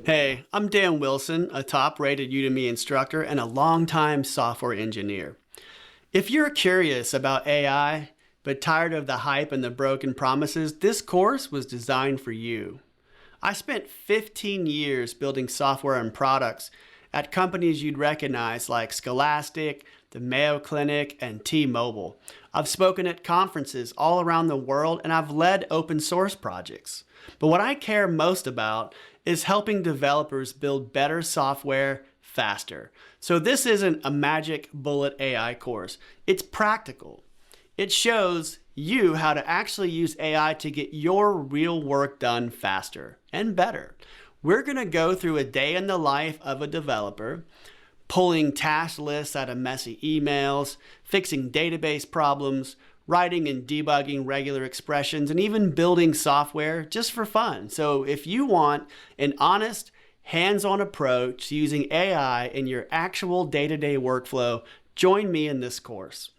Hey, I'm Dan Wilson, a top-rated Udemy instructor and a longtime software engineer. If you're curious about AI, but tired of the hype and the broken promises, this course was designed for you. I spent 15 years building software and products at companies you'd recognize like Scholastic, the Mayo Clinic, and T-Mobile. I've spoken at conferences all around the world and I've led open source projects. But what I care most about is helping developers build better software faster. So this isn't a magic bullet AI course. It's practical. It shows you how to actually use AI to get your real work done faster and better. We're going to go through a day in the life of a developer, pulling task lists out of messy emails, fixing database problems, writing and debugging regular expressions, and even building software just for fun. So if you want an honest, hands-on approach to using AI in your actual day-to-day workflow, join me in this course.